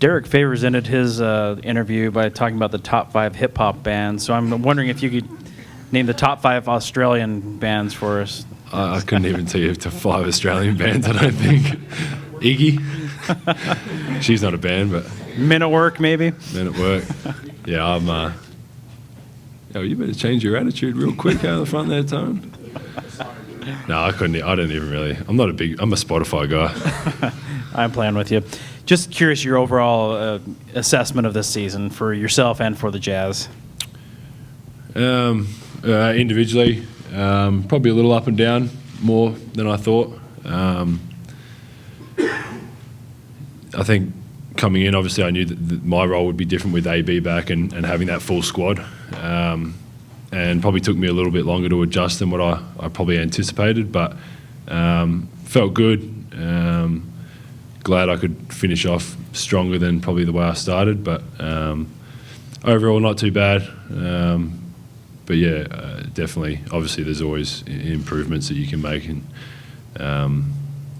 Derek Favors ended his interview by talking about the top 5 hip-hop bands. So I'm wondering if you could name the top 5 Australian bands for us. I couldn't even tell you to 5 Australian bands, I don't think. Iggy. She's not a band, but... Men at Work, maybe? Men at Work. Yeah, I'm... you better change your attitude real quick out of the front there, Tone. No, I couldn't. I don't even really... I'm a Spotify guy. I'm playing with you. Just curious your overall assessment of this season for yourself and for the Jazz. Individually, probably a little up and down, more than I thought. I think coming in, obviously I knew that my role would be different with AB back and having that full squad. And probably took me a little bit longer to adjust than what I probably anticipated, but felt good. Glad I could finish off stronger than probably the way I started, but overall not too bad. But yeah, definitely. Obviously, there's always improvements that you can make, and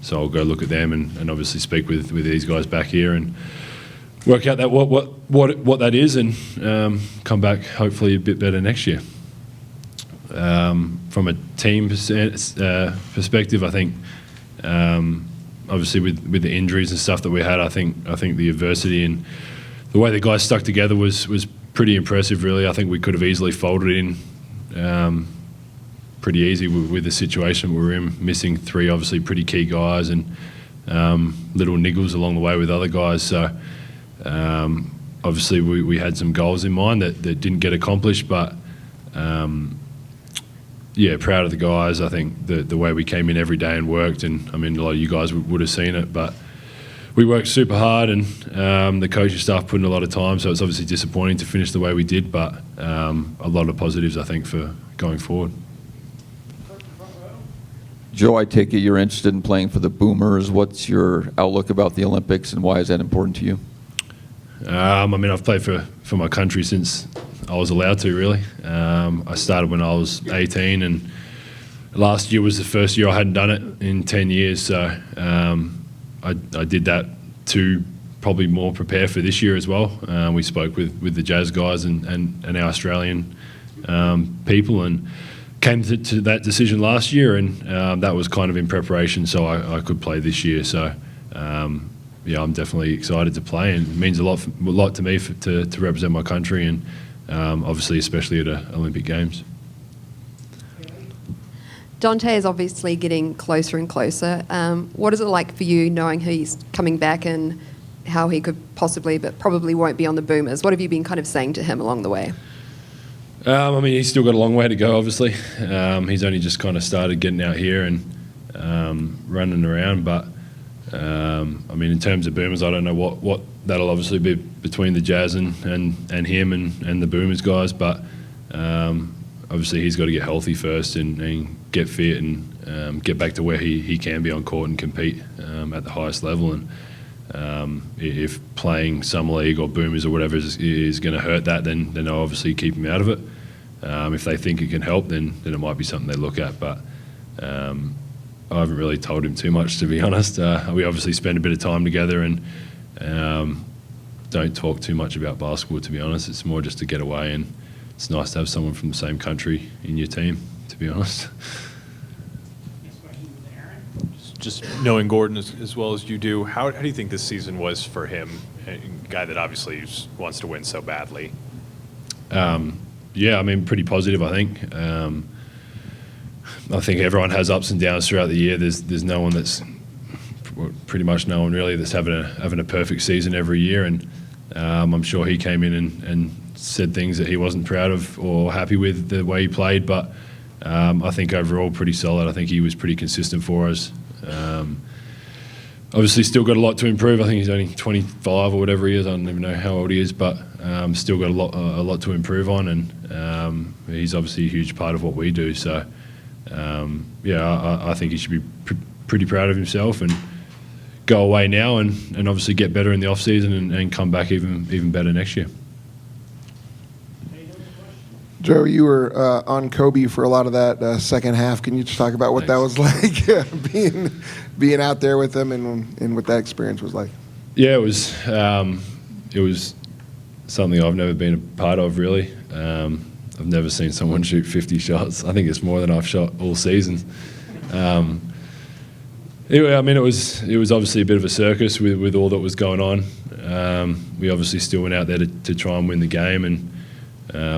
so I'll go look at them and obviously speak with these guys back here and work out that what that is, and come back hopefully a bit better next year. From a team perspective, I think obviously with the injuries and stuff that we had, I think the adversity and the way the guys stuck together was pretty impressive, really. I think we could have easily folded in pretty easy with the situation we were in, missing 3 obviously pretty key guys and little niggles along the way with other guys. So obviously we had some goals in mind that didn't get accomplished, but yeah, proud of the guys. I think the way we came in every day and worked, and I mean a lot of you guys would have seen it, but we worked super hard, and the coaching staff put in a lot of time, so it's obviously disappointing to finish the way we did, but a lot of positives, I think, for going forward. Joe, I take it you're interested in playing for the Boomers. What's your outlook about the Olympics, and why is that important to you? I mean, I've played for my country since I was allowed to, really. I started when I was 18, and last year was the first year I hadn't done it in 10 years, so I did that to probably more prepare for this year as well. We spoke with the Jazz guys and our Australian people, and came to that decision last year, and that was kind of in preparation so I could play this year. So yeah, I'm definitely excited to play, and it means a lot to me to represent my country, and obviously especially at Olympic Games. Dante is obviously getting closer and closer. What is it like for you knowing he's coming back and how he could possibly, but probably won't be on the Boomers? What have you been kind of saying to him along the way? I mean, he's still got a long way to go, obviously. He's only just kind of started getting out here and running around, but I mean, in terms of Boomers, I don't know what that'll obviously be between the Jazz and him and the Boomers guys, but obviously he's got to get healthy first and get fit and get back to where he can be on court and compete at the highest level. And if playing Summer League or Boomers or whatever is going to hurt that, then they'll obviously keep him out of it. If they think it can help, then it might be something they look at. But I haven't really told him too much, to be honest. We obviously spend a bit of time together and don't talk too much about basketball, to be honest. It's more just to get away, and it's nice to have someone from the same country in your team, to be honest. Just knowing Gordon as well as you do, how do you think this season was for him, a guy that obviously wants to win so badly? Yeah, I mean, pretty positive, I think. I think everyone has ups and downs throughout the year. There's no one that's, pretty much no one really, that's having a perfect season every year, and I'm sure he came in and said things that he wasn't proud of or happy with the way he played, but I think overall pretty solid. I think he was pretty consistent for us. Obviously still got a lot to improve. I think he's only 25 or whatever he is. I don't even know how old he is, but still got a lot to improve on, and he's obviously a huge part of what we do. So yeah, I think he should be pretty proud of himself and go away now and obviously get better in the off-season and come back even better next year. Joe, you were on Kobe for a lot of that second half. Can you just talk about what Thanks. that was like, being out there with him and what that experience was like? Yeah, it was it was something I've never been a part of, really. I've never seen someone shoot 50 shots. I think it's more than I've shot all season. Anyway, I mean, it was obviously a bit of a circus with all that was going on. We obviously still went out there to try and win the game, and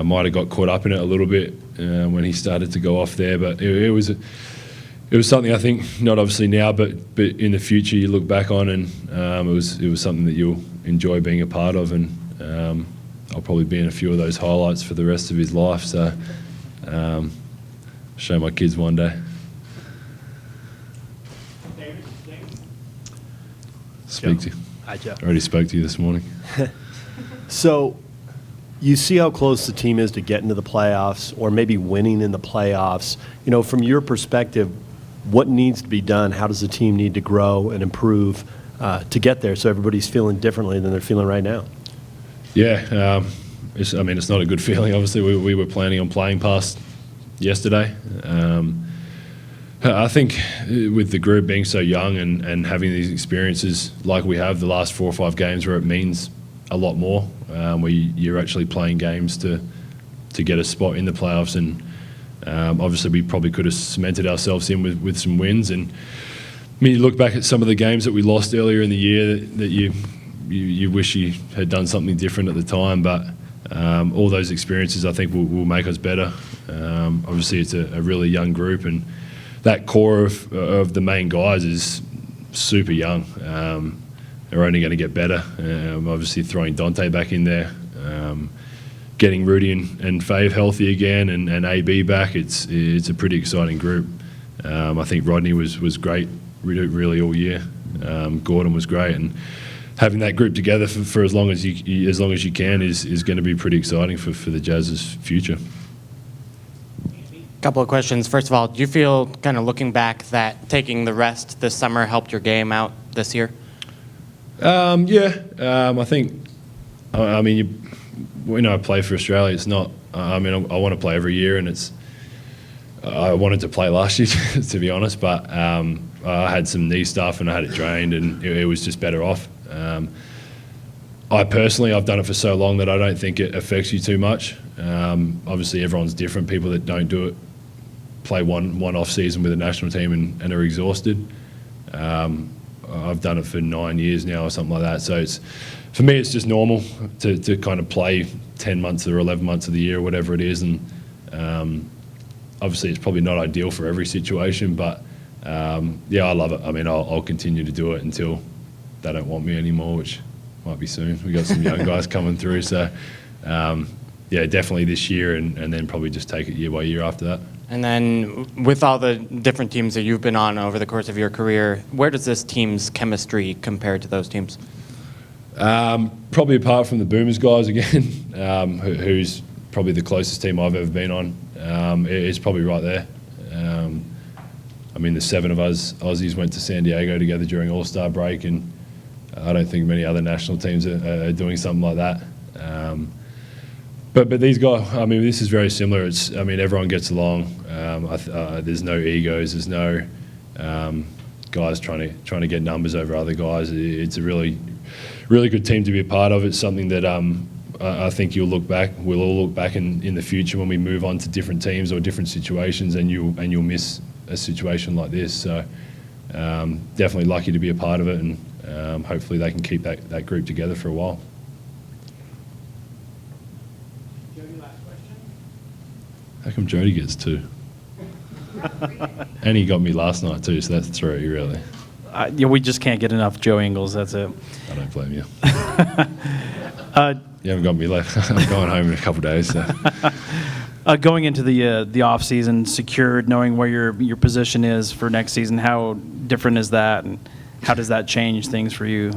might have got caught up in it a little bit when he started to go off there. But it was something, I think, not obviously now, but in the future you look back on, and it was something that you'll enjoy being a part of, and I'll probably be in a few of those highlights for the rest of his life. So show my kids one day. Speak to you. Hi, Joe. I already spoke to you this morning. So you see how close the team is to getting to the playoffs or maybe winning in the playoffs. You know, from your perspective, what needs to be done? How does the team need to grow and improve to get there so everybody's feeling differently than they're feeling right now? Yeah, it's not a good feeling. Obviously, we were planning on playing past yesterday. I think with the group being so young and having these experiences like we have the last 4 or 5 games where it means a lot more, where you're actually playing games to get a spot in the playoffs, and obviously we probably could have cemented ourselves in with some wins. And I mean, you look back at some of the games that we lost earlier in the year that you wish you had done something different at the time, but all those experiences I think will make us better. Obviously it's a really young group, and that core of the main guys is super young. They're only going to get better. Obviously throwing Dante back in there, getting Rudy and Fave healthy again, and AB back, it's a pretty exciting group. I think Rodney was great really all year. Gordon was great, and having that group together for as long as you can is going to be pretty exciting for the Jazz's future. Couple of questions. First of all, do you feel, kind of looking back, that taking the rest this summer helped your game out this year? Yeah, I think. I mean, I play for Australia. It's not. I mean, I want to play every year, and it's. I wanted to play last year, to be honest, but I had some knee stuff and I had it drained, and it was just better off. I've done it for so long that I don't think it affects you too much. Obviously, everyone's different. People that don't do it play one off season with a national team and are exhausted. I've done it for 9 years now or something like that. So for me, it's just normal to kind of play 10 months or 11 months of the year, or whatever it is. And obviously, it's probably not ideal for every situation, but yeah, I love it. I mean, I'll continue to do it until they don't want me anymore, which might be soon. We got some young guys coming through, so yeah, definitely this year, and then probably just take it year by year after that. And then with all the different teams that you've been on over the course of your career, where does this team's chemistry compare to those teams? Probably apart from the Boomers guys again, who's probably the closest team I've ever been on. It's probably right there. I mean, the 7 of us Aussies went to San Diego together during All-Star break, and I don't think many other national teams are doing something like that. But these guys, I mean, this is very similar. I mean, everyone gets along. There's no egos. There's no guys trying to get numbers over other guys. It's a really, really good team to be a part of. It's something that I think we'll all look back in the future when we move on to different teams or different situations, and you'll miss a situation like this. So definitely lucky to be a part of it, and hopefully they can keep that group together for a while. How come Jody gets 2? And he got me last night too, so that's 3 really. Yeah, we just can't get enough Joe Ingles. That's it. I don't blame you. You haven't got me left. I'm going home in a couple of days. So. Going into the off season, secured, knowing where your position is for next season, how different is that, and how does that change things for you?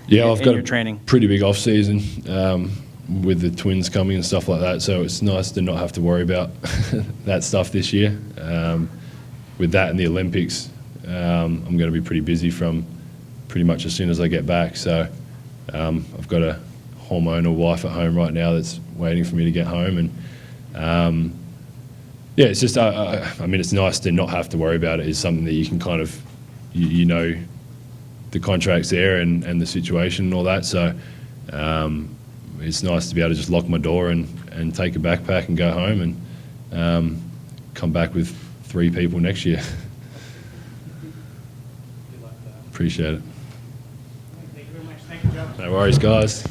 Yeah, I've got your training. Pretty big off season with the twins coming and stuff like that. So it's nice to not have to worry about that stuff this year. With that and the Olympics, I'm going to be pretty busy from pretty much as soon as I get back. So I've got a hormonal wife at home right now that's waiting for me to get home, and yeah, it's just I mean, it's nice to not have to worry about it. It's something that you can kind of you know the contract's there and the situation and all that. So it's nice to be able to just lock my door and take a backpack and go home and come back with 3 people next year. Appreciate it. Thank you very much. Thank you, Joe. No worries, guys.